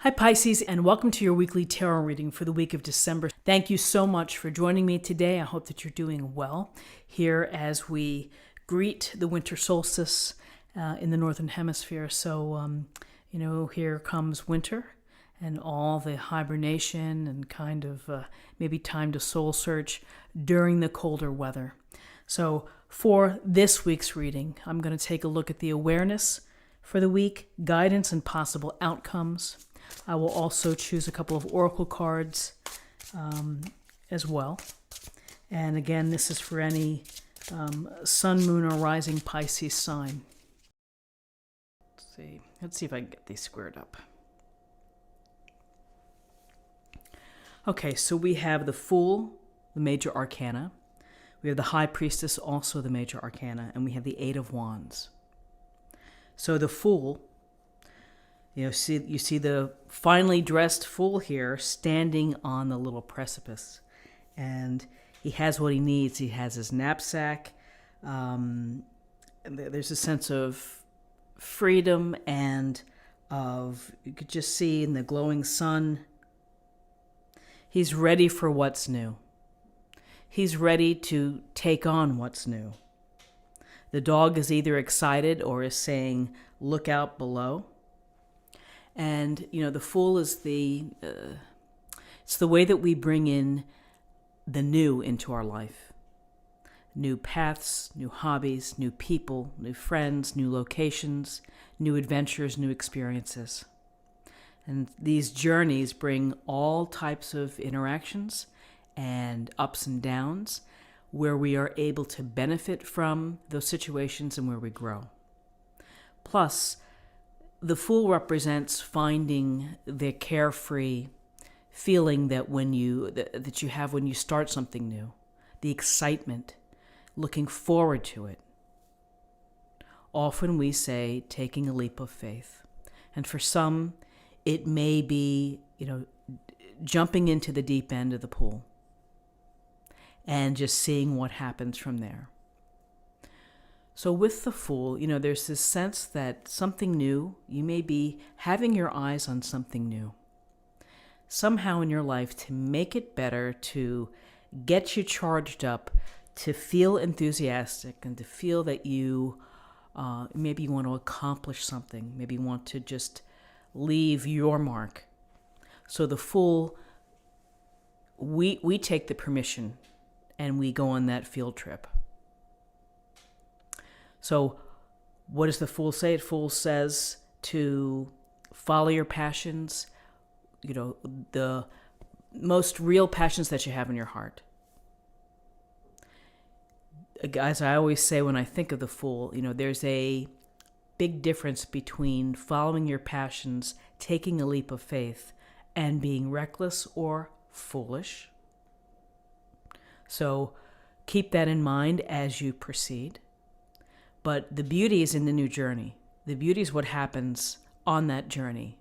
Hi Pisces, and welcome to your weekly tarot reading for the week of December. Thank you so much for joining me today. I hope that you're doing well here as we greet the winter solstice in the Northern Hemisphere. So, here comes winter and all the hibernation and kind of maybe time to soul search during the colder weather. So for this week's reading, I'm going to take a look at the awareness for the week, guidance and possible outcomes. I will also choose a couple of oracle cards as well. And again, this is for any sun, moon, or rising Pisces sign. Let's see if I can get these squared up. Okay, so we have the Fool, the major arcana. We have the High Priestess, also the major arcana. And we have the Eight of Wands. So the Fool, you see the finely dressed fool here standing on the little precipice. And he has what he needs. He has his knapsack. And there's a sense of freedom and you could just see in the glowing sun, he's ready for what's new. He's ready to take on what's new. The dog is either excited or is saying, look out below. And, the Fool is it's the way that we bring in the new into our life. New paths, new hobbies, new people, new friends, new locations, new adventures, new experiences. And these journeys bring all types of interactions and ups and downs where we are able to benefit from those situations and where we grow. Plus, the Fool represents finding the carefree feeling that that you have when you start something new, the excitement, looking forward to it. Often we say taking a leap of faith. And for some, it may be, jumping into the deep end of the pool and just seeing what happens from there. So with the Fool, there's this sense that something new, you may be having your eyes on something new. Somehow in your life to make it better, to get you charged up, to feel enthusiastic and to feel that maybe you want to accomplish something. Maybe you want to just leave your mark. So the Fool, we take the permission and we go on that field trip. So what does the Fool say? The Fool says to follow your passions, the most real passions that you have in your heart. As I always say when I think of the Fool, there's a big difference between following your passions, taking a leap of faith, and being reckless or foolish. So keep that in mind as you proceed. But the beauty is in the new journey. The beauty is what happens on that journey.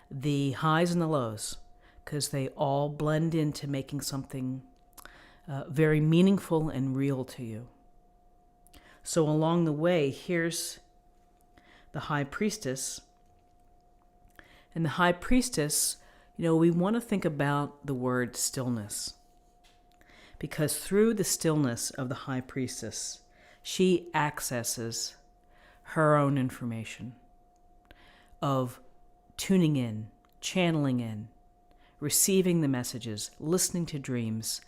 The highs and the lows, because they all blend into making something very meaningful and real to you. So along the way, here's the High Priestess. And the High Priestess, we want to think about the word stillness. Because through the stillness of the High Priestess, she accesses her own information of tuning in, channeling in, receiving the messages, listening to dreams,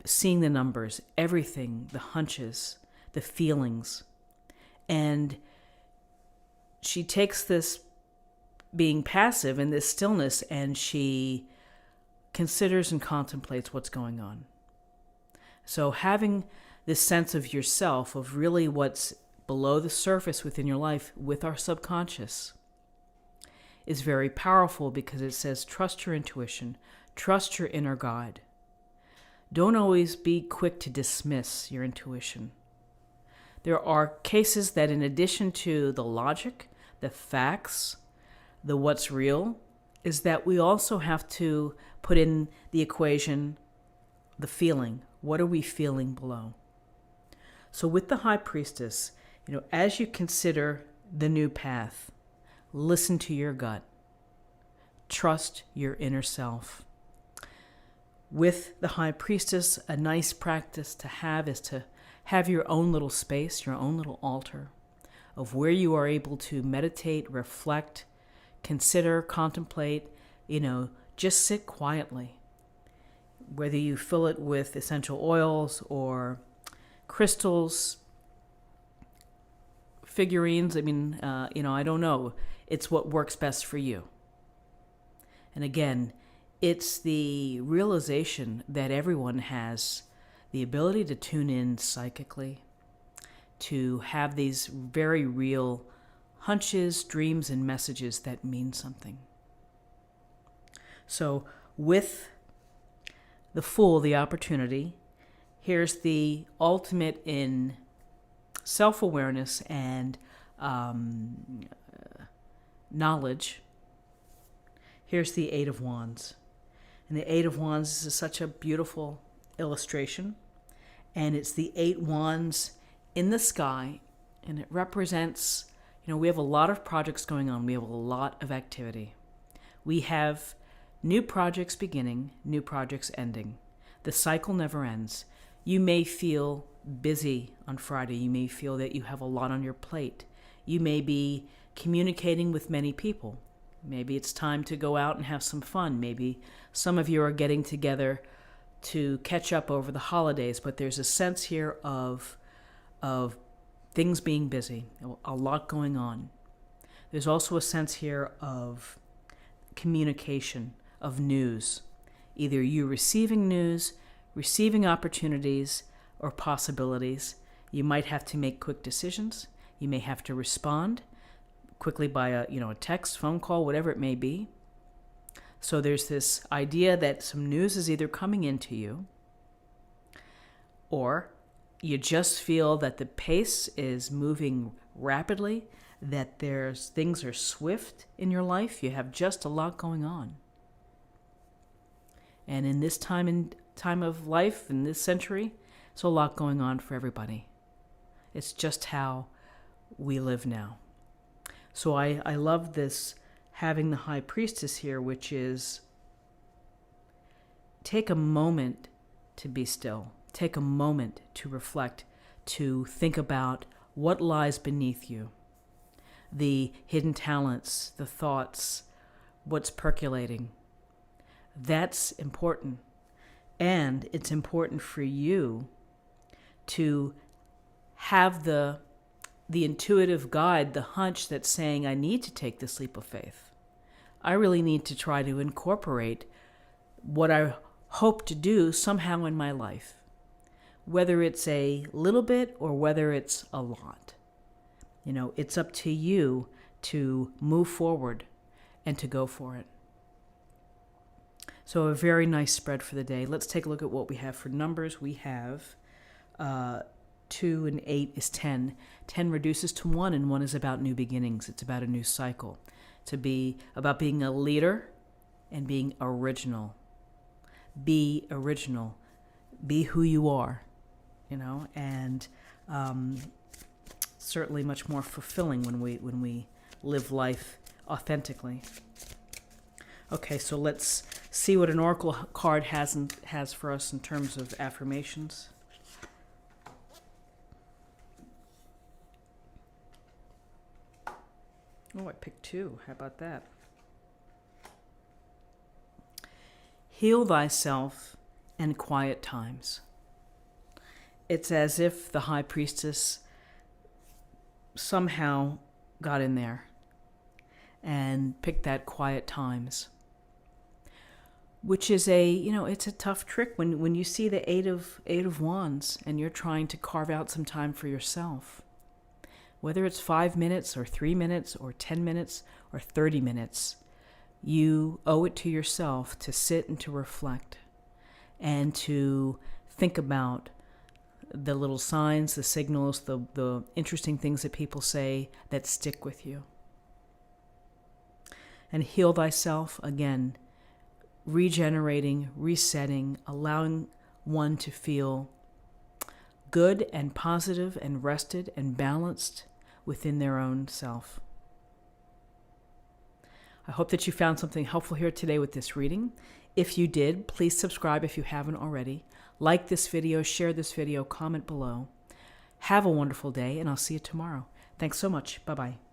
seeing the numbers, everything, the hunches, the feelings. And she takes this being passive in this stillness and she considers and contemplates what's going on. So having this sense of yourself, of really what's below the surface within your life with our subconscious, is very powerful because it says trust your intuition, trust your inner guide. Don't always be quick to dismiss your intuition. There are cases that in addition to the logic, the facts, the what's real, is that we also have to put in the equation the feeling. What are we feeling below? So with the High Priestess, as you consider the new path, listen to your gut. trust your inner self. With the High Priestess, a nice practice to have is to have your own little space, your own little altar of where you are able to meditate, reflect, consider, contemplate, just sit quietly. Whether you fill it with essential oils or crystals, figurines, I don't know. It's what works best for you. And again, it's the realization that everyone has the ability to tune in psychically, to have these very real hunches, dreams, and messages that mean something. So with the Fool, the opportunity, here's the ultimate in self-awareness and knowledge. Here's the Eight of Wands. And the Eight of Wands is such a beautiful illustration. And it's the 8 wands in the sky. And it represents, we have a lot of projects going on. We have a lot of activity. We have new projects beginning, new projects ending. The cycle never ends. You may feel busy on Friday. You may feel that you have a lot on your plate. You may be communicating with many people. Maybe it's time to go out and have some fun. Maybe some of you are getting together to catch up over the holidays, but there's a sense here of things being busy, a lot going on. There's also a sense here of communication, of news. Either you receiving news, receiving opportunities, or possibilities. You might have to make quick decisions. You may have to respond quickly by a text, phone call, whatever it may be. So there's this idea that some news is either coming into you, or you just feel that the pace is moving rapidly, that things are swift in your life. You have just a lot going on. And in this time of life, in this century, there's a lot going on for everybody. It's just how we live now. So I love this, having the High Priestess here, which is take a moment to be still. Take a moment to reflect, to think about what lies beneath you. The hidden talents, the thoughts, what's percolating. That's important. And it's important for you to have the intuitive guide, the hunch that's saying, I need to take this leap of faith. I really need to try to incorporate what I hope to do somehow in my life, whether it's a little bit or whether it's a lot. It's up to you to move forward and to go for it. So a very nice spread for the day. Let's take a look at what we have for numbers. We have 2 and 8 is 10. 10 reduces to 1, and 1 is about new beginnings. It's about a new cycle. About being a leader and being original. Be original. Be who you are, and certainly much more fulfilling when we live life authentically. Okay, so let's see what an oracle card has for us in terms of affirmations. Oh, I picked 2. How about that? Heal thyself and quiet times. It's as if the High Priestess somehow got in there and picked that quiet times, which is it's a tough trick when you see the eight of wands and you're trying to carve out some time for yourself. Whether it's 5 minutes or 3 minutes or 10 minutes or 30 minutes, you owe it to yourself to sit and to reflect and to think about the little signs, the signals, the interesting things that people say that stick with you. And heal thyself, again, regenerating, resetting, allowing one to feel good and positive and rested and balanced within their own self. I hope that you found something helpful here today with this reading. If you did, please subscribe if you haven't already. Like this video, share this video, comment below. Have a wonderful day, and I'll see you tomorrow. Thanks so much. Bye-bye.